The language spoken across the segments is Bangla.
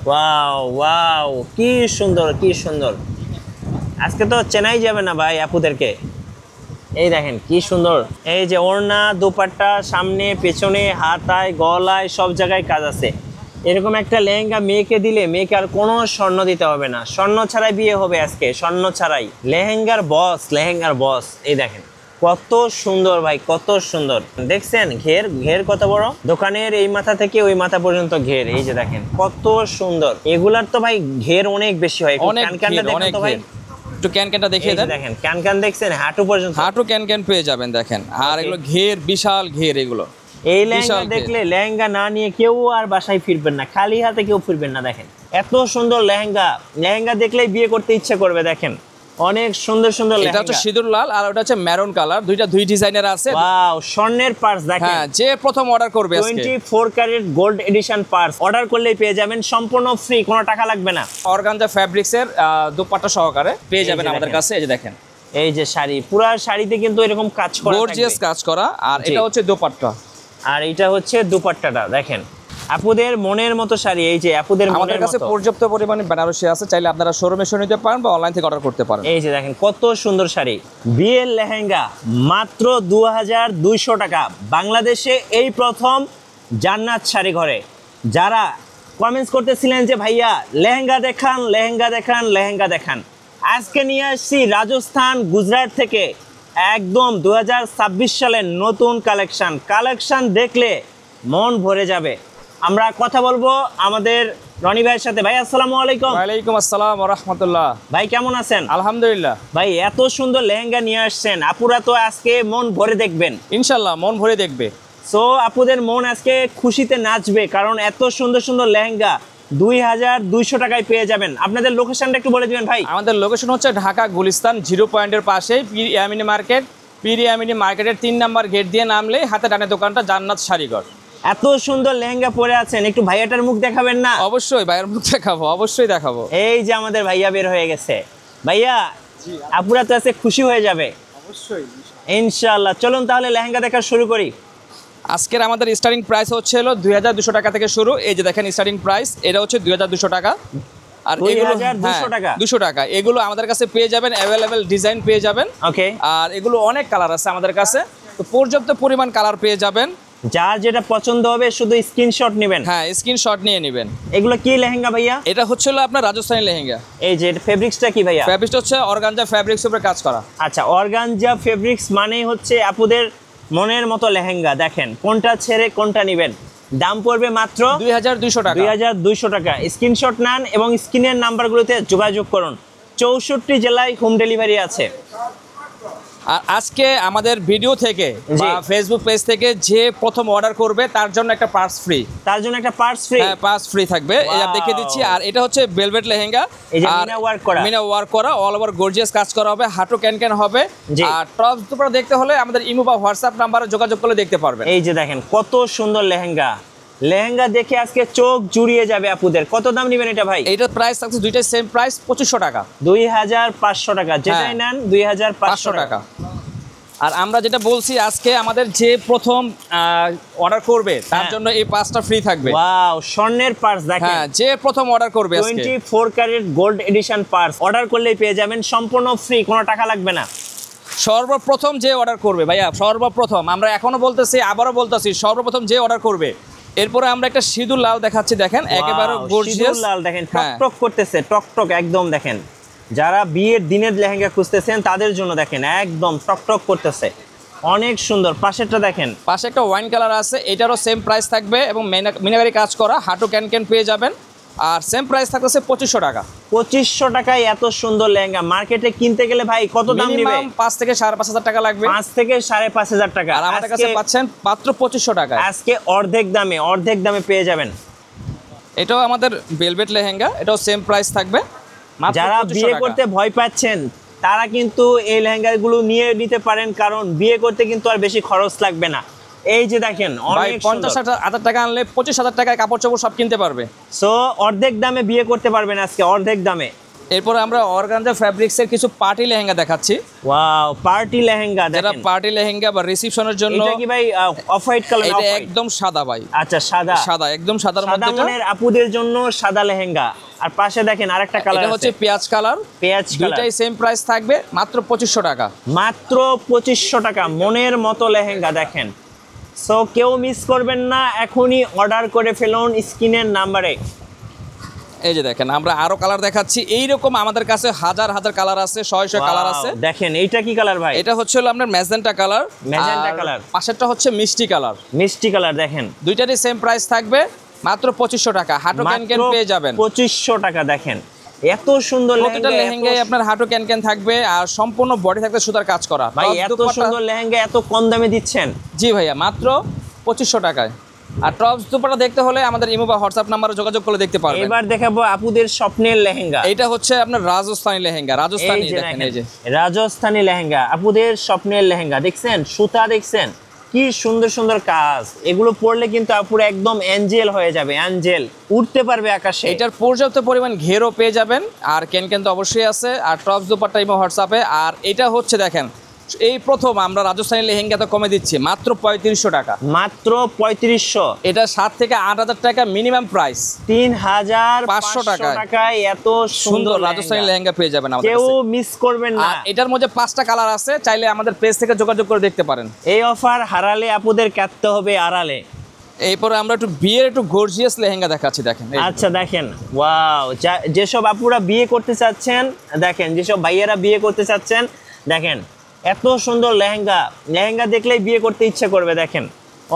ওয়াও ওয়াও, কি সুন্দর কি সুন্দর। আজকে তো চেনাই যাবে না ভাই আপুদেরকে। এই দেখেন কি সুন্দর, এই যে ওড়না দোপাট্টা, সামনে পেছনে হাতায় গলায় সব জায়গায় কাজ আছে। এরকম একটা লেহেঙ্গা মেয়েকে দিলে মেয়েকে আর কোনো স্বর্ণ দিতে হবে না, স্বর্ণ ছাড়াই বিয়ে হবে আজকে, স্বর্ণ ছাড়াই। লেহেঙ্গার বস, লেহেঙ্গার বস। এই দেখেন কত সুন্দর ভাই, কত সুন্দর। দেখছেন ঘের, ঘের কত বড়, দোকানের এই মাথা থেকে ওই মাথা পর্যন্ত ঘের। এই যে দেখেন কত সুন্দর। এগুলার তো ভাই ঘের অনেক বেশি হয়। অনেক ক্যানক্যানটা দেখেন তো ভাই, একটু ক্যানক্যানটা দেখিয়ে দেন। দেখেন ক্যানক্যান দেখছেন, হাঁটু পর্যন্ত, হাঁটু ক্যানক্যান পেয়ে যাবেন দেখেন। আর এগুলো ঘের, বিশাল ঘের এগুলো। এই লেহেঙ্গা দেখলে লেহেঙ্গা না নিয়ে কেউ আর বাসায় ফিরবেন না, খালি হাতে কেউ ফিরবেন না। দেখেন এত সুন্দর লেহেঙ্গা, লেহেঙ্গা দেখলেই বিয়ে করতে ইচ্ছে করবে। দেখেন অনেক সুন্দর সুন্দর লেহেঙ্গা। এটা হচ্ছে সিঁদুর লাল আর ওটা হচ্ছে মেরুন কালার, দুই ডিজাইনের আছে। ওয়াও, স্বর্ণের পার্স দেখেন। হ্যাঁ, যে প্রথম অর্ডার করবে আজকে 24 carat gold edition purse order করলেই পেয়ে যাবেন, সম্পূর্ণ ফ্রি, কোনো টাকা লাগবে না। অর্গানজা ফ্যাব্রিক্সের দুপাট্টা সহকারে পেয়ে যাবেন আমাদের কাছে। এই যে দেখেন, এই যে শাড়ি, পুরো শাড়িতে কিন্তু এরকম কাজ করা, গর্জিয়াস কাজ করা। আর এটা হচ্ছে দোপাট্টা, আর এটা হচ্ছে দুপাট্টাটা। দেখেন আপুদের মনের মতো শাড়ি, এই যে আপুদের আমাদের মনের কাছে মতো। পর্যাপ্ত পরিমাণে বেনারসি আছে, চাইলে আপনারা শোরুমে এসে নিতে পারেন বা অনলাইন থেকে অর্ডার করতে পারেন। এই যে দেখেন কত সুন্দর শাড়ি। বিয়ের লেহেঙ্গা মাত্র 2200 টাকা। বাংলাদেশে এই প্রথম জান্নাত শাড়ি ঘরে। যারা কমেন্টস করতেছিলেন যে ভাইয়া লেহেঙ্গা দেখান, লেহেঙ্গা দেখান, লেহেঙ্গা দেখান, আজকে নিয়ে আসছি রাজস্থান গুজরাট থেকে একদম 2026 সালের নতুন কালেকশন। কালেকশন দেখলে মন ভরে যাবে। আমরা কথা বলবো আমাদের রনি ভাইয়ের সাথে। ভাই আসসালামু আলাইকুম। ওয়ালাইকুম আসসালাম ওয়া রাহমাতুল্লাহ। ভাই কেমন আছেন? আলহামদুলিল্লাহ। ভাই এত সুন্দর লেহেঙ্গা নিয়ে আসছেন, আপুরা তো আজকে মন ভরে দেখবেন ইনশাআল্লাহ মন ভরে দেখবে। সো আপুদের মন আজকে খুশিতে নাচবে, কারণ এত সুন্দর সুন্দর লেহেঙ্গা 2200 টাকায় পেয়ে যাবেন। আপনাদের লোকেশনটা একটু বলে দিবেন ভাই। আমাদের লোকেশন হচ্ছে ঢাকা গুলিস্তান 0 পয়েন্টের পাশেই পীর ইয়ামিনী মার্কেট। পীর ইয়ামিনী মার্কেটের 3 নাম্বার গেট দিয়ে নামলে হাতে ডানে দোকানটা জান্নাত শাড়িঘর। এত সুন্দর লেহেঙ্গা পরে আছেন, একটু ভাইয়াটার মুখ দেখাবেন না? অবশ্যই ভাইয়ের মুখ দেখাবো, অবশ্যই দেখাবো। এই যে আমাদের ভাইয়া বের হয়ে গেছে। ভাইয়া আপুরা তো আজকে খুশি হয়ে যাবে অবশ্যই ইনশাআল্লাহ। চলুন তাহলে লেহেঙ্গা দেখা শুরু করি। আজকের আমাদের স্টার্টিং প্রাইস হচ্ছে হলো 2200 টাকা থেকে শুরু। এই যে দেখেন স্টার্টিং প্রাইস, এটা হচ্ছে 2200 টাকা। আর এগুলো 2200 টাকা, 200 টাকা। এগুলো আমাদের কাছে পেয়ে যাবেন, অ্যাভেলেবেল ডিজাইন পেয়ে যাবেন। ওকে। আর এগুলো অনেক কালার আছে আমাদের কাছে, তো পর্যাপ্ত পরিমাণ কালার পেয়ে যাবেন। যার যেটা পছন্দ হবে শুধু স্ক্রিনশট নেবেন। হ্যাঁ, স্ক্রিনশট নিয়ে নেবেন। এগুলো কি লেহেঙ্গা ভাইয়া? এটা হচ্ছে হলো আপনার রাজস্থানী লেহেঙ্গা। এই যে ফেব্রিক্সটা কি ভাইয়া? ফেব্রিক্সটা হচ্ছে অর্গানজা ফেব্রিক্স উপরে কাজ করা। আচ্ছা, অর্গানজা ফেব্রিক্স মানেই হচ্ছে আপুদের মনের মতো লেহেঙ্গা। দেখেন কোনটা ছেড়ে কোনটা নেবেন। দাম পড়বে মাত্র 2200 টাকা। 2200 টাকা। স্ক্রিনশট নেন এবং স্ক্রিনের নাম্বারগুলোতে যোগাযোগ করুন। 64 জেলায় হোম ডেলিভারি আছে। আর আজকে আমাদের ভিডিও থেকে বা ফেসবুক পেজ থেকে যে প্রথম অর্ডার করবে তার জন্য একটা পার্স ফ্রি। তার জন্য একটা পার্স ফ্রি? হ্যাঁ, পার্স ফ্রি থাকবে। এটা দেখিয়ে দিচ্ছি। আর এটা হচ্ছে ভেলভেট লেহেঙ্গা, এই যে মিনা ওয়ার্ক করা, মিনা ওয়ার্ক করা, অল ওভার গর্জিয়াস কাজ করা হবে, হাঁটু ক্যানক্যান হবে। আর টপ দুপুরে দেখতে হলে আমাদের ইমো বা হোয়াটসঅ্যাপ নাম্বারে যোগাযোগ করলে দেখতে পারবেন। এই যে দেখেন কত সুন্দর লেহেঙ্গা। লেহেঙ্গা দেখে আজকে চোখ জুড়িয়ে যাবে আপুদের। কত দাম নেবেন এটা ভাই? এইটার প্রাইস থাকছে দুইটাই সেম প্রাইস 2500 টাকা। 2500 টাকা, যেটাই নেন 2500 টাকা। আর আমরা যেটা বলছি, আজকে আমাদের যে প্রথম অর্ডার করবে তার জন্য এই পার্সটা ফ্রি থাকবে। ওয়াও, স্বর্ণের পার্স দেখেন। হ্যাঁ, যে প্রথম অর্ডার করবে আজকে 24 carat gold edition purse order করলেই পেয়ে যাবেন, সম্পূর্ণ ফ্রি, কোনো টাকা লাগবে না। সর্বপ্রথম যে অর্ডার করবে ভাইয়া, সর্বপ্রথম আমরা এখনো বলতেছি, আবারও বলতেছি, সর্বপ্রথম যে অর্ডার করবে। এরপরে আমরা একটা সিঁদুর লাল দেখাচ্ছি, দেখেন একেবারে গর্জিয়াস সিঁদুর লাল। দেখেন টকটক করতেছে, টকটক একদম। দেখেন যারা বিয়ের দিনের লেহেঙ্গা খুঁজতেছেন তাদের জন্য দেখেন একদম টকটক করতেছে, অনেক সুন্দর। পাশেরটা দেখেন, পাশে একটা ওয়াইন কালার আছে, এটারও সেম প্রাইস থাকবে এবং মিনাকারি কাজ করা, হাঁটু ক্যান পেয়ে যাবেন। আর সেম প্রাইস থাকতেছে 2500 টাকা। 2500 টাকায় এত সুন্দর লেহেঙ্গা মার্কেটে কিনতে গেলে ভাই কত দাম নেবে? 5 থেকে 5500 টাকা লাগবে। 5 থেকে 5500 টাকা। আর আমাদের কাছে পাচ্ছেন মাত্র 2500 টাকা। আজকে অর্ধেক দামে পেয়ে যাবেন। এটাও আমাদের ভেলভেট লেহেঙ্গা, এটাও সেম প্রাইস থাকবে। যারা বিয়ে করতে ভয় পাচ্ছেন তারা কিন্তু এই লেহেঙ্গাগুলো নিয়ে নিতে পারেন, কারণ বিয়ে করতে কিন্তু আর বেশি খরচ লাগবে না। এই যে দেখেন অনেক 50,000 টাকা আনলে 25,000 টাকায় কাপড় চোপড় সব কিনতে পারবে। সো অর্ধেক দামে বিয়ে করতে পারবেন আজকে, অর্ধেক দামে। এরপর আমরা অর্গানজা ফ্যাব্রিক্সের কিছু পার্টি লেহেঙ্গা দেখাচ্ছি। ওয়াও, পার্টি লেহেঙ্গা যারা দেখেন। পার্টি লেহেঙ্গা বা রিসেপশনের জন্য। এটা কি ভাই অফ হোয়াইট কালার? এটা একদম সাদা ভাই। আচ্ছা, সাদা সাদা, একদম সাদার সাদা মধ্যে। মনের আপুদের জন্য সাদা লেহেঙ্গা। আর পাশে দেখেন আরেকটা কালার এটা আছে, হচ্ছে পেঁয়াজ কালার। পেঁয়াজ কালার। দুইটাই সেম প্রাইস থাকবে, মাত্র 2500 টাকা। মাত্র 2500 টাকা মনের মতো লেহেঙ্গা দেখেন। সো কেউ মিস করবেন না, এখনই অর্ডার করে ফেলুন স্ক্রিনের নাম্বারে। এই যে দেখেন, আমরা আরো কালার দেখাচ্ছি। এইরকম আমাদের কাছে হাজার হাজার কালার আছে, 100 কালার আছে। দেখেন এইটা কি কালার ভাই? এটা হচ্ছে হলো আপনার ম্যাজেন্টা কালার। Magenta colour. পাশেরটা হচ্ছে মিষ্টি কালার। মিষ্টি কালার দেখেন। দুইটারই সেম প্রাইস থাকবে, মাত্র 2500 টাকা। হাঁটু ক্যান ক্যান পেয়ে যাবেন 2500 টাকা। দেখেন এত সুন্দর প্রতিটা লেহেঙ্গায় আপনার হাঁটু ক্যান ক্যান থাকবে, আর সম্পূর্ণ বডি থাকবে সুতার কাজ করা। ভাই এত সুন্দর লেহেঙ্গা এত কম দামে দিচ্ছেন? জি ভাইয়া, মাত্র 2500 টাকায়। আর টপস দুপাটা দেখতে হলে আমাদের ইমো বা হোয়াটসঅ্যাপ নাম্বারে যোগাযোগ করে দেখতে পারবেন। এবার দেখাবো আপুদের স্বপ্নের লেহেঙ্গা। এটা হচ্ছে আপনার রাজস্থানী লেহেঙ্গা। রাজস্থানী দেখেন, এই যে রাজস্থানী লেহেঙ্গা, আপুদের স্বপ্নের লেহেঙ্গা। দেখছেন সুতা, দেখছেন কি সুন্দর সুন্দর কাজ। এগুলো পরলে কিন্তু আপুরা একদম অ্যাঞ্জেল হয়ে যাবে, অ্যাঞ্জেল উঠতে পারবে আকাশে। এটার পর্যাপ্ত পরিমাণ ঘেরও পেয়ে যাবেন, আর ক্যান ক্যান তো অবশ্যই আছে। আর টপস দুপাট্টা ইমো হোয়াটসঅ্যাপে। আর এটা হচ্ছে দেখেন, এই প্রথম আমরা রাজস্থানী লেহেঙ্গা তো কমে দিচ্ছি মাত্র 3500 টাকা। মাত্র 3500। এটা 7 থেকে 8000 টাকা মিনিমাম প্রাইস। 3500 টাকায় এত সুন্দর রাজস্থানী লেহেঙ্গা পেয়ে যাবেন আমাদের কেউ কাছে। মিস করবেন না। আর এটার মধ্যে 5টা কালার আছে, চাইলে আমাদের পেজ থেকে যোগাযোগ করে দেখতে পারেন। এই অফার হারালে আপুদের কাটতে হবে আড়ালে। এরপরে আমরা একটু বিয়ের একটু গর্জিয়াস লেহেঙ্গা দেখাচ্ছি, দেখেন। আচ্ছা দেখেন, ওয়াও, যেসব আপুরা বিয়ে করতে চাচ্ছেন, দেখেন যেসব ভাইয়ারা বিয়ে করতে চাচ্ছেন, দেখেন এত সুন্দর লেহেঙ্গা। লেহেঙ্গা দেখলেই বিয়ে করতে ইচ্ছে করবে। দেখেন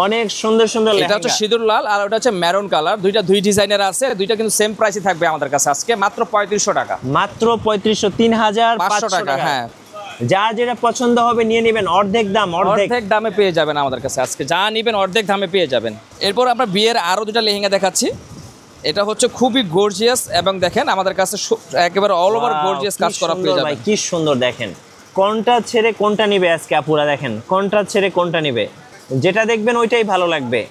অনেক সুন্দর সুন্দর লেহেঙ্গা। এটা হচ্ছে সিঁদুর লাল আর ওটা হচ্ছে মেরুন কালার। দুইটা দুই ডিজাইনের আছে, দুইটা কিন্তু সেম প্রাইসই থাকবে আমাদের কাছে আজকে, মাত্র 3500 টাকা। মাত্র 3500, 3500 টাকা। হ্যাঁ, যার যেটা পছন্দ হবে নিয়ে নেবেন, অর্ধেক দাম। অর্ধেক দামে পেয়ে যাবেন আমাদের কাছে আজকে, যা নেবেন অর্ধেক দামে পেয়ে যাবেন। এরপর আমরা বিয়ের আরো দুটা লেহেঙ্গা দেখাচ্ছি। এটা হচ্ছে খুবই গর্জিয়াস, এবং দেখেন আমাদের কাছে একেবারে অল ওভার গর্জিয়াস কাজ করা পেয়ে যাবেন। কি সুন্দর দেখেন। কোনটা ছেড়ে কোনটা নিবে আজকে আপুরা? দেখেন কোনটা ছেড়ে কোনটা নিবে, যেটা দেখবেন ওইটাই ভালো লাগবে।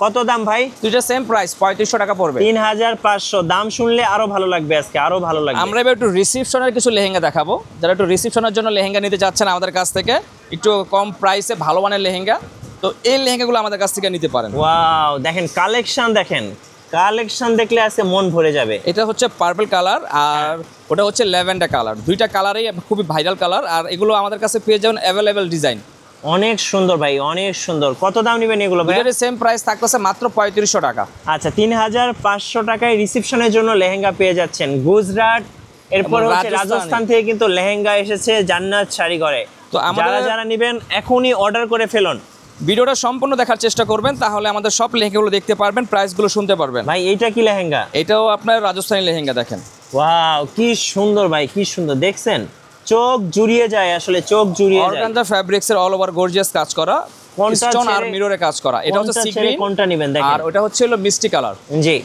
কত দাম ভাই? দুইটা সেম প্রাইস, 3500 টাকা পড়বে। 3500। দাম শুনলে আরো ভালো লাগবে আজকে, আরো ভালো লাগবে। আমরা এবার একটু রিসেপশনের কিছু লেহেঙ্গা দেখাবো। যারা একটু রিসেপশনের জন্য লেহেঙ্গা নিতে চাচ্ছেন আমাদের কাছ থেকে, একটু কম প্রাইসে ভালো মানের লেহেঙ্গা, তো এই লেহেঙ্গাগুলো আমাদের কাছ থেকে নিতে পারেন। ওয়াও, দেখেন কালেকশন, দেখেন কালেকশন দেখলে আজকে মন ভরে যাবে। এটা হচ্ছে পার্পল কালার, আর ওটা হচ্ছে ল্যাভেন্ডার কালার। দুইটা কালারই খুবই ভাইরাল কালার, আর এগুলো আমাদের কাছে পেয়ে যাবেন অ্যাভেলেবেল ডিজাইন। অনেক সুন্দর ভাই, অনেক সুন্দর। কত দাম নেবেন এগুলো ভাই? দুইটারই সেম প্রাইস থাকতেছে মাত্র 3500 টাকা। আচ্ছা, 3500 টাকায় রিসেপশনের জন্য লেহেঙ্গা পেয়ে যাচ্ছেন গুজরাট। এরপর হচ্ছে রাজস্থান থেকে কিন্তু লেহেঙ্গা এসেছে জান্নাত শাড়ি ঘরে। তো যারা যারা নেবেন এখনই অর্ডার করে ফেলুন। ভিডিওটা সম্পূর্ণ দেখার চেষ্টা করবেন, তাহলে আমাদের সব লেহেঙ্গাগুলো দেখতে পারবেন, প্রাইসগুলো শুনতে পারবেন। ভাই এইটা কি লেহেঙ্গা? এটাও আপনার রাজস্থানী লেহেঙ্গা, দেখেন। ওয়াও, কি সুন্দর ভাই, কি সুন্দর। দেখছেন চোখ জুড়িয়ে যায়, আসলে চোখ জুড়িয়ে যায়। অর্গানজা ফ্যাব্রিক্সের অল ওভার গর্জিয়াস কাজ করা, স্টোন আর মিররে কাজ করা। এটা হচ্ছে সি গ্রিন, কোনটা নেবেন দেখেন। আর ওটা হচ্ছে হলো মিষ্টি কালার। জি,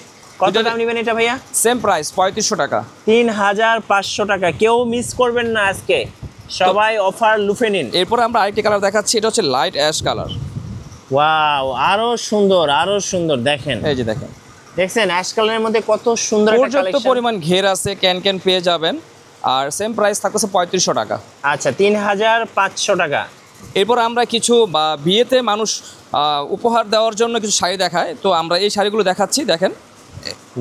কত দাম নেবেন এটা ভাইয়া? সেম প্রাইস, 3500 টাকা। 3500 টাকা। কেউ মিস করবেন না আজকে, সবাই অফার লুফে নিন। এরপর আমরা আরেকটি কালার দেখাচ্ছি, এটা হচ্ছে লাইট অ্যাশ কালার। ওয়াও, আরো সুন্দর, আরো সুন্দর। দেখেন, এই যে দেখেন, দেখছেন অ্যাশ কালারের মধ্যে কত সুন্দর একটা পর্যাপ্ত কালেকশন। পরিমাণ ঘের আছে, ক্যান ক্যান পেয়ে যাবেন, আর সেম প্রাইস থাকতেছে 3500 টাকা। আচ্ছা, 3500 টাকা। এরপর আমরা কিছু বিয়েতে মানুষ উপহার দেওয়ার জন্য কিছু শাড়ি দেখায়, তো আমরা এই শাড়িগুলো দেখাচ্ছি। দেখেন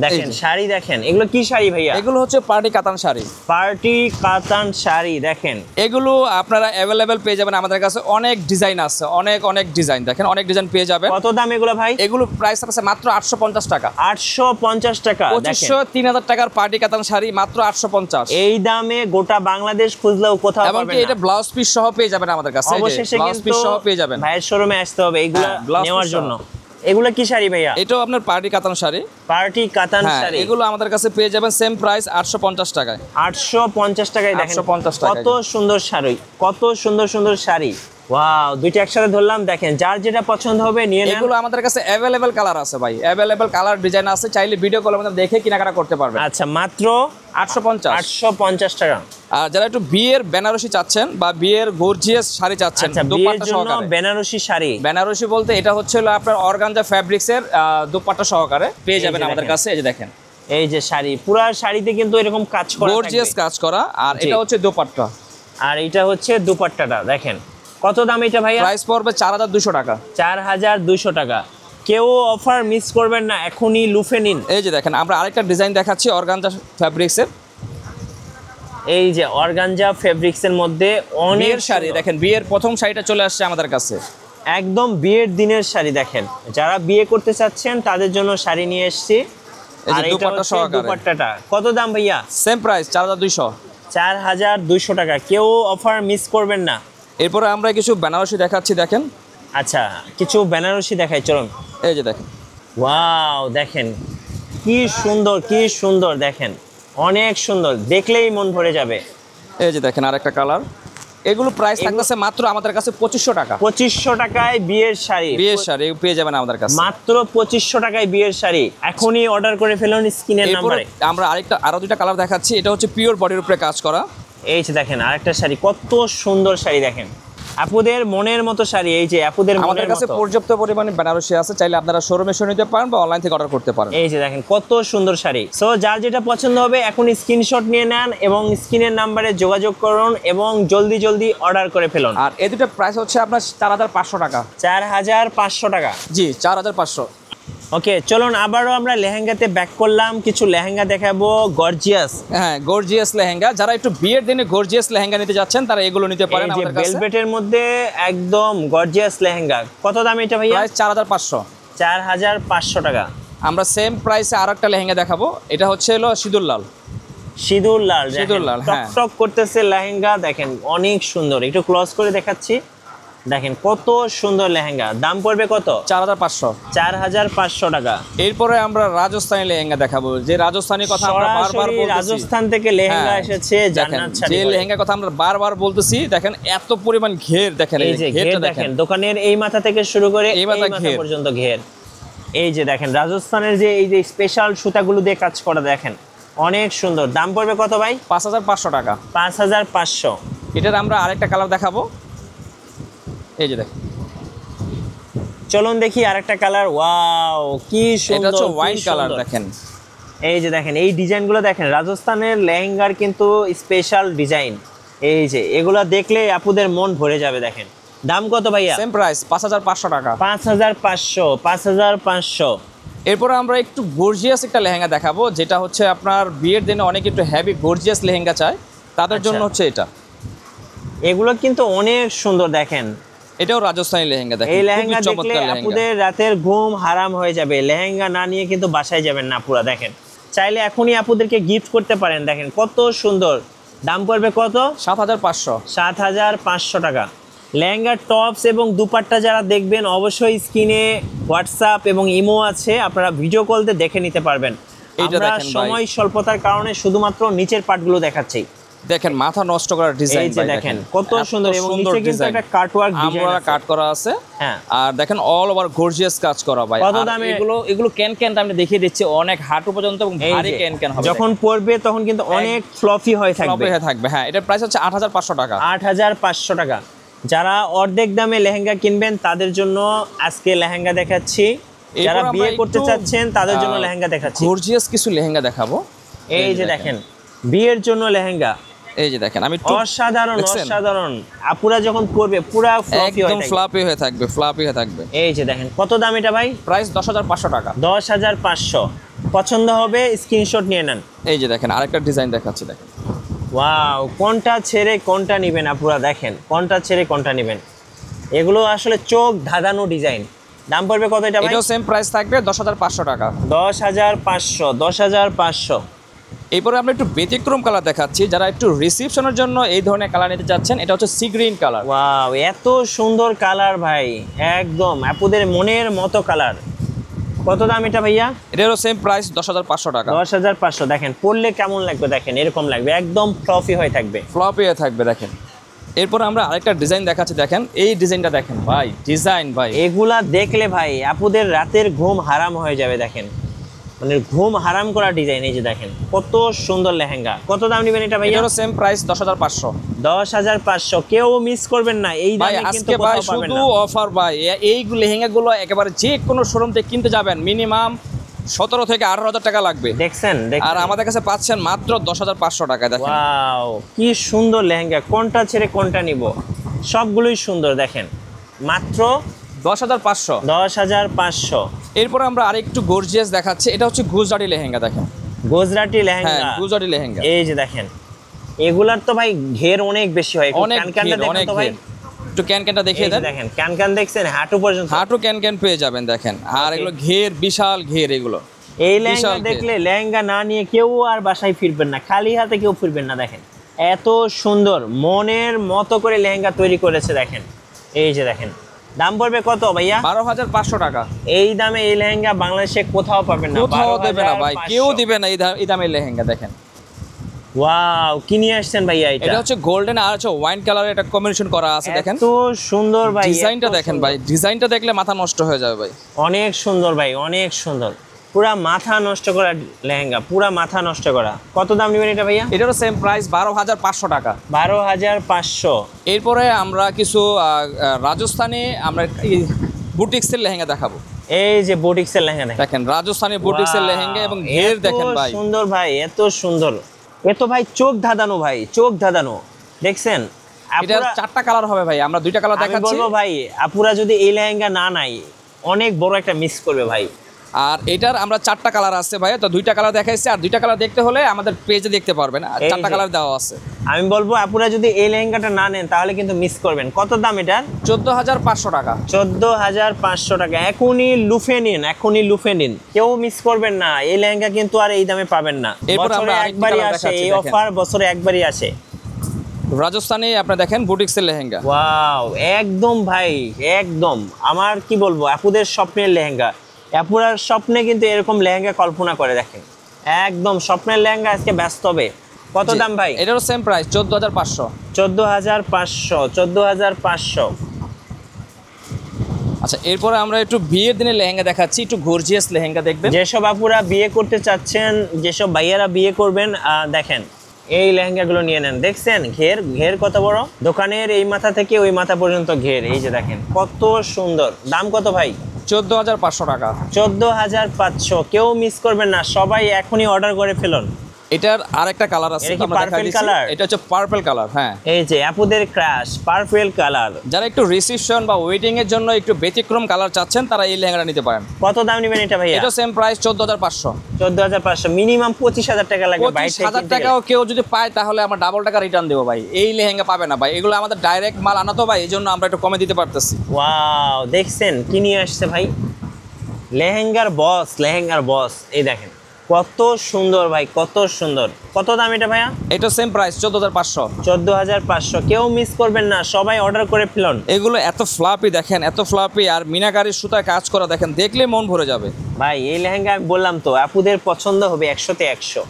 দেখেন শাড়ি, দেখেন এগুলো কি শাড়ি ভাইয়া? এগুলো হচ্ছে পার্টি কাতান শাড়ি। পার্টি কাতান শাড়ি দেখেন। এগুলো আপনারা অ্যাভেলেবেল পেয়ে যাবেন আমাদের কাছে, অনেক ডিজাইন আছে, অনেক অনেক ডিজাইন, দেখেন অনেক ডিজাইন পেয়ে যাবেন। কত দাম এগুলো ভাই? এগুলো প্রাইস আছে মাত্র 850 টাকা। 850 টাকা। 2500-3000 টাকার পার্টি কাতান শাড়ি মাত্র 850। এই দামে গোটা বাংলাদেশ খুঁজলেও কোথাও পাবেন না। এমনকি এটা ব্লাউজ পিস সহ পেয়ে যাবেন আমাদের কাছে। অবশেষে ব্লাউজ পিস সহ পেয়ে যাবেন। ভাইয়ের শোরুমে আসতে হবে এইগুলো ব্লাউজ নেওয়ার পিস জন্য। এগুলো কি শাড়ি ভাইয়া? এটাও আপনার পার্টি কাতান শাড়ি। পার্টি কাতান শাড়ি। এগুলো আমাদের কাছে পেয়ে যাবেন সেম প্রাইস 850 টাকায়। 850 টাকায়। দেখেন 850 টাকায়। কত সুন্দর শাড়ি, কত সুন্দর সুন্দর শাড়ি। ওয়াও, দুইটা একসাথে ধরলাম। দেখেন যার যেটা পছন্দ হবে নিয়ে নেন। এগুলো আমাদের কাছে অ্যাভেলেবেল কালার আছে ভাই, অ্যাভেলেবেল কালার ডিজাইন আছে, চাইলে ভিডিও কলের মধ্যে দেখে কেনাকাটা করতে পারবেন। আচ্ছা, মাত্র 850 টাকা। আর যারা একটু বিয়ের বেনারসি চাচ্ছেন বা বিয়ের গর্জিয়াস শাড়ি চাচ্ছেন, আচ্ছা, বিয়ের জন্য বেনারসি শাড়ি। বেনারসি বলতে এটা হচ্ছে হলো আপনার অর্গানজা ফ্যাব্রিক্সের দুপাট্টা সহকারে পেয়ে যাবেন আমাদের কাছে। এই যে দেখেন এই যে শাড়ি, পুরা শাড়িতে কিন্তু এরকম কাজ করা গর্জিয়াস থাকবে। কাজ করা, আর জি। এটা হচ্ছে দোপাট্টা। আর এটা হচ্ছে দুপাট্টাটা দেখেন কত দাম এটা ভাইয়া? প্রাইস পড়বে 4200 টাকা। 4200 টাকা। কেউ অফার মিস করবেন না, এখনই লুফে নিন। এই যে দেখেন আমরা আরেকটা ডিজাইন দেখাচ্ছি অর্গানজা ফ্যাব্রিক্সের। এই যে অর্গানজা ফেব্রিক্সের মধ্যে অনেক বিয়ের শাড়ি সুন্দর। দেখেন, বিয়ের প্রথম শাড়িটা চলে আসছে আমাদের কাছে। একদম বিয়ের দিনের শাড়ি দেখেন, যারা বিয়ে করতে চাচ্ছেন তাদের জন্য শাড়ি নিয়ে এসেছি। এই যে আর এটা দুপাট্টা হচ্ছে সহকারে। দুপাট্টাটা কত দাম ভাইয়া? Same price 4200। 4200 টাকা। কেউ অফার মিস করবেন না। এরপরে আমরা কিছু বেনারসি দেখাচ্ছি দেখেন। আচ্ছা, কিছু বেনারসি দেখাই চলুন। এই যে দেখেন, ওয়াও, দেখেন কি সুন্দর, কি সুন্দর, দেখেন অনেক সুন্দর, দেখলেই মন ভরে যাবে। এই যে দেখেন আরেকটা কালার। এগুলো প্রাইস থাকতেছে মাত্র আমাদের কাছে 2500 টাকা। 2500 টাকায় বিয়ের শাড়ি। বিয়ের শাড়ি পেয়ে যাবেন আমাদের কাছে মাত্র 2500 টাকায় বিয়ের শাড়ি। এখনই অর্ডার করে ফেলুন স্ক্রিনের এরপরে নাম্বারে। আমরা আরো দুইটা কালার দেখাচ্ছি। এটা হচ্ছে পিওর বডির উপরে কাজ করা। এই যে দেখেন আরেকটা শাড়ি, কত সুন্দর শাড়ি দেখেন, আপুদের মনের মতো শাড়ি। এই যে আপুদের আমাদের মনের কাছে মতো। পর্যাপ্ত পরিমাণে বেনারসি আছে, চাইলে আপনারা শোরুমে এসে নিতে পারেন বা অনলাইন থেকে অর্ডার করতে পারেন। এই যে দেখেন কত সুন্দর শাড়ি। সো যার যেটা পছন্দ হবে এখন স্ক্রিনশট নিয়ে নেন এবং স্ক্রিনের নাম্বারে যোগাযোগ করুন এবং জলদি জলদি অর্ডার করে ফেলুন। আর এই দুটো প্রাইস হচ্ছে আপনার 4500 টাকা। 4500 টাকা। জি 4500। ওকে, চলুন আবারও আমরা লেহেঙ্গাতে ব্যাক করলাম। কিছু লেহেঙ্গা দেখাবো গর্জিয়াস। হ্যাঁ, গর্জিয়াস লেহেঙ্গা। যারা একটু বিয়ের দিনে গর্জিয়াস লেহেঙ্গা নিতে যাচ্ছেন তারা এগুলো নিতে পারেন এই যে আমাদের কাছে। ভেলভেটের মধ্যে একদম গর্জিয়াস লেহেঙ্গা। কত দাম এটা ভাইয়া? প্রাইস 4500। 4500 টাকা। আমরা সেম প্রাইসে আরেকটা লেহেঙ্গা দেখাবো। এটা হচ্ছে হলো সিঁদুর লাল। সিঁদুর লাল, সিঁদুর লাল, হ্যাঁ। টকটক করতেছে লেহেঙ্গা, দেখেন অনেক সুন্দর। একটু ক্লোজ করে দেখাচ্ছি, দেখেন কত সুন্দর লেহেঙ্গা। দাম পড়বে কত? 4500। 4500 টাকা। এরপরে আমরা রাজস্থানি লেহেঙ্গা দেখাবো। যে রাজস্থানি কথা আমরা বারবার সরাসরি বলতেছি, রাজস্থান থেকে লেহেঙ্গা হ্যাঁ, এসেছে দেখেন, জান্নাত শাড়ি যে ঘরে। লেহেঙ্গার কথা আমরা বারবার বলতেছি, দেখেন এত পরিমাণ ঘের, দেখেন এই যে ঘের ঘেরটা দেখেন, দোকানের এই মাথা থেকে শুরু করে এই এই মাথা মাথা ঘের। পর্যন্ত ঘের। এই যে দেখেন রাজস্থানের যে এই যে স্পেশাল সুতাগুলো দিয়ে কাজ করা, দেখেন অনেক সুন্দর। দাম পড়বে কত ভাই? 5500 টাকা। 5500। এটার আমরা আরেকটা কালার দেখাবো। এই যে দেখেন, চলুন দেখি আরেকটা কালার। ওয়াও, কি এটা সুন্দর, হচ্ছে কি ওয়াইন কালার সুন্দর। দেখেন। এই যে দেখেন এই ডিজাইনগুলো দেখেন, রাজস্থানের লেহেঙ্গার কিন্তু স্পেশাল ডিজাইন। এই যে এগুলো দেখলে আপুদের মন ভরে যাবে। দেখেন দাম কত ভাইয়া? সেম প্রাইস 5500 টাকা। 5500। 5500। এরপর আমরা একটু গর্জিয়াস একটা লেহেঙ্গা দেখাবো, যেটা হচ্ছে আপনার বিয়ের দিনে অনেক একটু হেভি গর্জিয়াস লেহেঙ্গা চায় তাদের জন্য হচ্ছে এটা। এগুলো কিন্তু অনেক সুন্দর। দেখেন এটাও রাজস্থানি লেহেঙ্গা দেখেন, এই খুবই লেহেঙ্গা দেখলে চমৎকার লেহেঙ্গা। আপুদের রাতের ঘুম হারাম হয়ে যাবে। লেহেঙ্গা না নিয়ে কিন্তু বাসায় যাবেন না পুরা। দেখেন চাইলে এখনই আপুদেরকে গিফট করতে পারেন। দেখেন কত সুন্দর। দাম পড়বে কত? 7500। 7500 টাকা। লেহেঙ্গার টপস এবং দুপাট্টা যারা দেখবেন অবশ্যই স্ক্রিনে হোয়াটসঅ্যাপ এবং ইমো আছে, আপনারা ভিডিও কল দিয়ে দেখে নিতে পারবেন। এইটা আমরা দেখেন ভাই। সময় স্বল্পতার কারণে শুধুমাত্র নিচের পার্টগুলো দেখাচ্ছি। দেখেন মাথা নষ্ট করার ডিজাইন, এই যে দেখেন কত সুন্দর, এবং নিচে কিন্তু একটা কাটওয়ার্ক ডিজাইন আমরা আছে। কাট করা আছে। হ্যাঁ। আর দেখেন অল ওভার গর্জিয়াস কাজ করা ভাই। কত আর দামে? এগুলো ক্যান আমি দেখিয়ে দিচ্ছি, অনেক হাঁটু পর্যন্ত এবং এই ভারী যে, ক্যান হবে। যখন পরবে তখন কিন্তু অনেক ফ্লফি হয়ে থাকবে। হয়ে থাকবে। হ্যাঁ, এটার প্রাইস হচ্ছে 8500 টাকা। 8500 টাকা। যারা অর্ধেক দামে লেহেঙ্গা কিনবেন তাদের জন্য আজকে লেহেঙ্গা দেখাচ্ছি। যারা এরপর বিয়ে আমরা করতে একটু, চাচ্ছেন তাদের জন্য লেহেঙ্গা দেখাচ্ছি। গর্জিয়াস কিছু লেহেঙ্গা দেখাবো। এই যে দেখেন বিয়ের জন্য লেহেঙ্গা, এই যে দেখেন আমি একটু অসাধারণ দেখছেন? অসাধারণ। আপুরা যখন পরবে পুরা ফ্লফি হয়ে একদম থাকবে। ফ্লাপি হয়ে থাকবে, ফ্লাপি হয়ে থাকবে। এই যে দেখেন কত দাম এটা ভাই? প্রাইস 10500 টাকা। 10500। পছন্দ হবে স্ক্রিনশট নিয়ে নেন। এই যে দেখেন আরেকটা ডিজাইন দেখাচ্ছি, দেখেন ওয়াও, কোনটা ছেড়ে কোনটা নেবেন আপুরা? দেখেন কোনটা ছেড়ে কোনটা নেবেন। এগুলো আসলে চোখ ধাঁধানো ডিজাইন। দাম পড়বে কত এটা ভাই? এটাও সেম প্রাইস থাকবে 10500 টাকা। 10500। 10500। এরপরে আমরা একটু ব্যতিক্রম কালার দেখাচ্ছি, যারা একটু রিসেপশনের জন্য এই ধরনের কালার নিতে যাচ্ছেন। এটা হচ্ছে সি গ্রিন কালার। ওয়াও, এত সুন্দর কালার ভাই, একদম আপুদের মনের মতো কালার। কত দাম এটা ভাইয়া? এটারও সেম প্রাইস 10500 টাকা। 10500। দেখেন পরলে কেমন লাগবে, দেখেন এরকম লাগবে, একদম ফ্লফি হয়ে থাকবে। ফ্লপি হয়ে থাকবে দেখেন। এরপর আমরা আরেকটা ডিজাইন দেখাচ্ছি, দেখেন এই ডিজাইনটা দেখেন ভাই, ডিজাইন ভাই এগুলা দেখলে ভাই আপুদের রাতের ঘুম হারাম হয়ে যাবে। দেখেন মানে ঘুম হারাম করা ডিজাইন। এই যে দেখেন কত সুন্দর লেহেঙ্গা। কত দাম নেবেন এটা ভাইয়া? এটারও সেম প্রাইস 10500। 10500। কেউ মিস করবেন না, এই ভাই দামে কিন্তু আজকে ভাই কোথাও পাবেন শুধু না। অফার ভাই। এই লেহেঙ্গাগুলো একেবারে যে কোনো শোরুম থেকে কিনতে যাবেন মিনিমাম 17 থেকে 18,000 টাকা লাগবে। দেখছেন আর আমাদের কাছে পাচ্ছেন মাত্র 10,500 টাকায়। দেখেন ওয়াও কি সুন্দর লেহেঙ্গা, কোনটা ছেড়ে কোনটা নিব, সবগুলোই সুন্দর। দেখেন মাত্র 10,500। 10,500। এরপর আমরা আরেকটু গর্জিয়াস দেখাচ্ছি, এটা হচ্ছে গুজরাটি লেহেঙ্গা। দেখেন গুজরাটি হ্যাঁ, লেহেঙ্গা, গুজরাটি লেহেঙ্গা। এই যে দেখেন এগুলার তো ভাই ঘের অনেক বেশি হয়, অনেক ক্যানক্যানটা ঘের, দেখেন অনেক তো ভাই, ঘের। একটু ক্যানক্যানটা দেখিয়ে এই যে দেন। দেখেন ক্যানক্যান দেখছেন হাঁটু পর্যন্ত, হাঁটু ক্যানক্যান পেয়ে যাবেন। দেখেন আর এগুলো ঘের, বিশাল ঘের এগুলো। এই লেহেঙ্গা বিশাল ঘের। দেখলে লেহেঙ্গা না নিয়ে কেউ আর বাসায় ফিরবেন না, খালি হাতে কেউ ফিরবেন না। দেখেন এত সুন্দর মনের মতো করে লেহেঙ্গা তৈরি করেছে। দেখেন এই যে দেখেন, দাম পড়বে কত ভাইয়া? 12,500 টাকা। এই দামে এই লেহেঙ্গা বাংলাদেশে কোথাও পাবেন না, কোথাও দেবে না ভাই, 12,500 কেউ দিবে না এই দামের লেহেঙ্গা। দেখেন ওয়াও কি নিয়ে আসছেন ভাইয়া? এটা হচ্ছে গোল্ডেন আর হচ্ছে ওয়াইন কালারের একটা কম্বিনেশন করা আছে। দেখেন এত সুন্দর ভাই, ডিজাইনটা এত দেখেন সুন্দর। ভাই, ডিজাইনটা দেখলে মাথা নষ্ট হয়ে যাবে ভাই। অনেক সুন্দর ভাই, অনেক সুন্দর, পুরা মাথা নষ্ট করা লেহেঙ্গা, পুরা মাথা নষ্ট করা। কত দাম নেবেন এটা ভাইয়া? এটারও সেম প্রাইস 12,500 টাকা। 12,500। এরপরে আমরা কিছু রাজস্থানে আমরা বুটিক্সের লেহেঙ্গা দেখাবো। এই যে বুটিক্সের লেহেঙ্গা দেখেন, দেখেন রাজস্থানি বুটিক্সের লেহেঙ্গা এবং ঘের এত দেখেন ভাই, সুন্দর ভাই, এত সুন্দর, এত ভাই চোখ ধাঁধানো ভাই, চোখ ধাঁধানো। দেখছেন এটার 4টা কালার হবে ভাই, আমরা 2টা কালার আমি দেখাচ্ছি। বলবো ভাই আপুরা যদি এই লেহেঙ্গা না নাই অনেক বড় একটা মিস করবে ভাই। আর এটার আমরা 4টা কালার আছে ভাই, তো 2টা কালার দেখাইছি, আর 2টা কালার দেখতে হলে আমাদের পেজে দেখতে পারবেন। আর এই 4টা যে। কালার দেওয়া আছে। আমি বলবো আপুরা যদি এই লেহেঙ্গাটা না নেন তাহলে কিন্তু মিস করবেন। কত দাম এটার? 14,500 টাকা। 14,500 টাকা। এখনই লুফে নিন, এখনই লুফে নিন, কেউ মিস করবেন না। এই লেহেঙ্গা কিন্তু আর এই দামে পাবেন না, এরপর বছরে আমরা আরেকটি একবারই কালার আসে দেখাচ্ছি, এই দেখেন। অফার, বছরে একবারই আসে। রাজস্থানে আপনি দেখেন বুটিক্সের লেহেঙ্গা। ওয়াও একদম ভাই, একদম আমার কি বলবো, আপুদের স্বপ্নের লেহেঙ্গা। আপুরার স্বপ্নে কিন্তু এরকম লেহেঙ্গা কল্পনা করে। দেখেন একদম স্বপ্নের লেহেঙ্গা আজকে ব্যস্ত হবে। কত দাম ভাই? এটারও সেম প্রাইস 14,500। 14,500। 14,500। আচ্ছা এরপরে আমরা একটু বিয়ের দিনের লেহেঙ্গা দেখাচ্ছি, একটু গর্জিয়াস লেহেঙ্গা দেখবেন। যেসব আপুরা বিয়ে করতে চাচ্ছেন, যেসব ভাইয়ারা বিয়ে করবেন, দেখেন এই লেহেঙ্গাগুলো নিয়ে নেন। দেখছেন ঘের, ঘের কত বড়, দোকানের এই মাথা থেকে ওই মাথা পর্যন্ত ঘের। এই যে দেখেন কত সুন্দর। দাম কত ভাই? 14,500 টাকা। 14,500। কেউ মিস করবেন না, সবাই এখনই অর্ডার করে ফেলুন। এটার আরেকটা কালার আছে, এটা কি আমরা দেখা purple দিচ্ছি। color? এটা হচ্ছে পার্পল কালার। হ্যাঁ, এই যে আপুদের ক্রাশ পার্পল কালার। যারা একটু রিসেপশন বা ওয়েডিং এর জন্য একটু ব্যতিক্রম কালার চাচ্ছেন তারা এই লেহেঙ্গাটা নিতে পারেন। কত দাম নেবেন এটা ভাইয়া? এটা সেম প্রাইস 14,500। 14,500। মিনিমাম 25,000 টাকা লাগবে। 25,000 টাকাও কেউ যদি পায় তাহলে আমরা ডাবল টাকা রিটার্ন দেবো ভাই। এই লেহেঙ্গা পাবে না ভাই, এগুলো আমাদের ডাইরেক্ট মাল আনা তো ভাই, এই জন্য আমরা একটু কমে দিতে পারতেছি। ওয়াও দেখছেন কি নিয়ে আসছে ভাই, লেহেঙ্গার বস, লেহেঙ্গার বস। এই দেখেন কত সুন্দর ভাই, কত সুন্দর। কত দাম এটা ভাইয়া? এটা সেম প্রাইস 14,500। 14,500। কেউ মিস করবেন না, সবাই অর্ডার করে ফেলুন। এগুলো এত ফ্লাপি দেখেন, এত ফ্লাপি, আর মিনাকারির সুতায় কাজ করা দেখেন, দেখলে মন ভরে যাবে ভাই এই লেহেঙ্গা আমি বললাম তো আপুদের পছন্দ হবে 100-তে 100।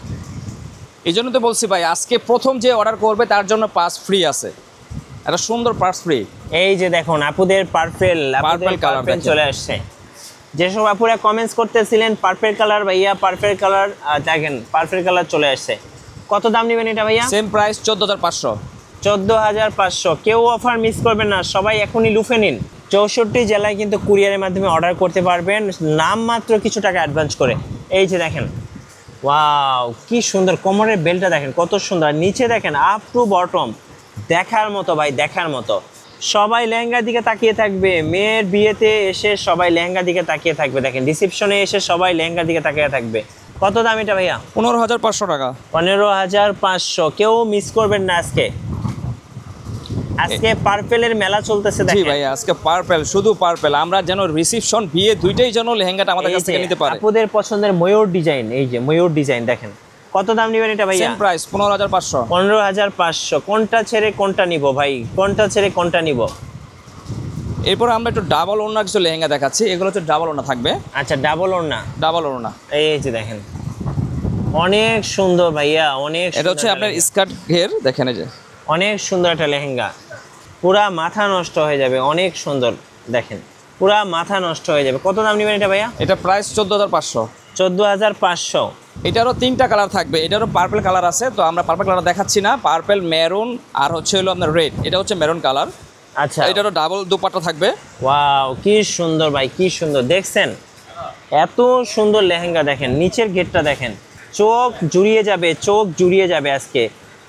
এই জন্য তো বলছি ভাই, আজকে প্রথম যে অর্ডার করবে তার জন্য পার্স ফ্রি আছে, একটা সুন্দর পার্স ফ্রি। এই যে দেখুন আপুদের পার্পেল, Purple colour পার্পেল দেখেন। চলে আসছে। যেসব আপুরা কমেন্টস করতেছিলেন পার্পেল কালার ভাইয়া, পার্পেল কালার, দেখেন পার্পেল কালার চলে আসছে। কত দাম নেবেন এটা ভাইয়া? Same price 14,500। 14,500। কেউ অফার মিস করবেন না, সবাই এখনই লুফে নিন। 64 জেলায় কিন্তু কুরিয়ারের মাধ্যমে অর্ডার করতে পারবেন, নাম মাত্র কিছু টাকা অ্যাডভান্স করে। এই যে দেখেন ওয়াও কি সুন্দর, কোমরের বেল্টটা দেখেন কত সুন্দর, নিচে দেখেন আপ টু বটম, দেখার মতো ভাই, দেখার মতো। সবাই লেহেঙ্গার দিকে তাকিয়ে থাকবে, মেয়ের বিয়েতে এসে সবাই লেহেঙ্গার দিকে তাকিয়ে থাকবে। দেখেন রিসেপশনে এসে সবাই লেহেঙ্গার দিকে তাকিয়ে থাকবে। কত দাম এটা ভাইয়া? 15,500 টাকা। 15,500। কেউ মিস করবেন না আজকে। আজকে পার্পেলের মেলা চলতেছে জি দেখেন। ভাই আজকে পার্পেল, শুধু পার্পেল। আমরা যেন রিসেপশন বিয়ে দুইটাই যেন লেহেঙ্গাটা আমাদের কাছ থেকে নিতে পারে। আপুদের পছন্দের ময়ূর ডিজাইন, এই যে ময়ূর ডিজাইন দেখেন। কত দাম নেবেন এটা ভাইয়া? Same price 15,500। 15,500। কোনটা ছেড়ে কোনটা নিব ভাই, কোনটা ছেড়ে কোনটা নিব? এরপর আমরা একটু ডাবল ওড়না কিছু লেহেঙ্গা দেখাচ্ছি, এগুলো হচ্ছে ডাবল ওড়না থাকবে। আচ্ছা ডাবল ওড়না, ডাবল ওড়না, এই যে দেখেন অনেক সুন্দর ভাইয়া, অনেক এটা হচ্ছে সুন্দর আপনার লেহেঙ্গা। স্কার্ট ঘের দেখেন, এই যে অনেক সুন্দর একটা লেহেঙ্গা, পুরা মাথা নষ্ট হয়ে যাবে, অনেক সুন্দর দেখেন, পুরা মাথা নষ্ট হয়ে যাবে। কত দাম নেবেন এটা ভাইয়া? এটা প্রাইস 14,500। 14,500। এটারও 3টা কালার থাকবে, এটারও পার্পল কালার আছে, তো আমরা পার্পল কালার দেখাচ্ছি না, পার্পল, মেরুন আর হচ্ছে হলো আপনার রেড। এটা হচ্ছে মেরুন কালার। আচ্ছা এটারও ডাবল দুপাট্টা থাকবে। ওয়াও কি সুন্দর ভাই, কি সুন্দর। দেখছেন এত সুন্দর লেহেঙ্গা দেখেন, নিচের গেটটা দেখেন, চোখ জুড়িয়ে যাবে, চোখ জুড়িয়ে যাবে, আজকে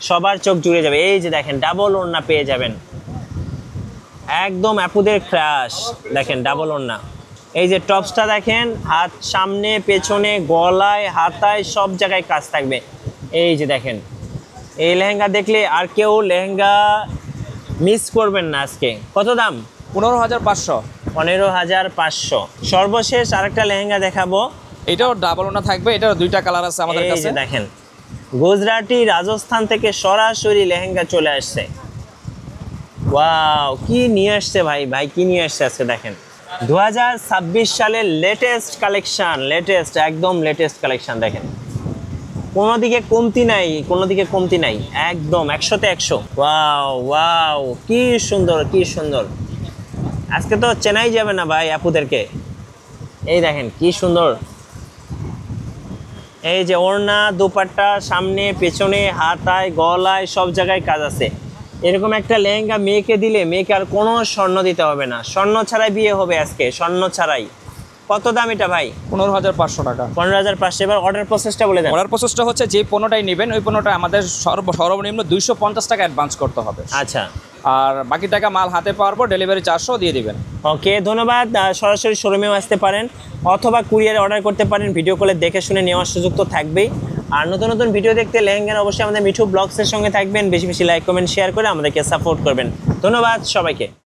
সবার চোখ জুড়িয়ে যাবে। এই যে দেখেন ডাবল ওড়না পেয়ে যাবেন, একদম আপুদের ক্রাশ। দেখেন ডাবল ওড়না, এই যে টপসটা দেখেন, হাত সামনে পেছনে গলায় হাতায় সব জায়গায় কাজ থাকবে। এই যে দেখেন, এই লেহেঙ্গা দেখলে আর কেউ লেহেঙ্গা মিস করবেন না। আজকে কত দাম? 15,500। 15,500। সর্বশেষ আরেকটা লেহেঙ্গা দেখাবো, এটাও ডাবল ওনা থাকবে, এটাও দুইটা কালার আছে আমাদের এই কাছে। যে দেখেন গুজরাটি রাজস্থান থেকে সরাসরি লেহেঙ্গা চলে আসছে। ওয়াও, কি নিয়ে আসছে ভাই, ভাই কি নিয়ে আসছে আজকে দেখেন। 2026 সালের লেটেস্ট কালেকশন, লেটেস্ট একদম লেটেস্ট কালেকশন দেখেন, কোনো দিকে কমতি নাই, কোনো দিকে কমতি নাই, একদম 100-তে 100। ওয়াও ওয়াও, কি সুন্দর কি সুন্দর, আজকে তো চেনাই যাবে না ভাই আপুদেরকে। এই দেখেন কি সুন্দর, এই যে ওড়না দুপাট্টা সামনে পেছনে হাতায় গলায় সব জায়গায় কাজ আছে। এরকম একটা লেহেঙ্গা মেয়েকে দিলে মেয়েকে আর কোনো স্বর্ণ দিতে হবে না, স্বর্ণ ছাড়াই বিয়ে হবে আজকে, স্বর্ণ ছাড়াই। কত দাম এটা ভাই? 15,500 টাকা। 15,500। এবার অর্ডার প্রসেসটা বলে দেন। অর্ডার প্রসেসটা হচ্ছে যে পণ্যটাই নেবেন ওই পণ্যটা আমাদের সর্বনিম্ন 250 টাকা অ্যাডভান্স করতে হবে। আচ্ছা, আর বাকি টাকা মাল হাতে পাওয়ার পর ডেলিভারি 400 দিয়ে দিবেন। ওকে ধন্যবাদ। সরাসরি শোরুমেও আসতে পারেন অথবা কুরিয়ারে অর্ডার করতে পারেন, ভিডিও কলে দেখে শুনে নেওয়ার সুযোগ তো থাকবেই। আর নতুন নতুন ভিডিও দেখতে লেহেঙ্গার অবশ্যই আমাদের মিঠু ব্লগসের সঙ্গে থাকবেন, বেশি বেশি লাইক কমেন্ট শেয়ার করে আমাদেরকে সাপোর্ট করবেন। ধন্যবাদ সবাইকে।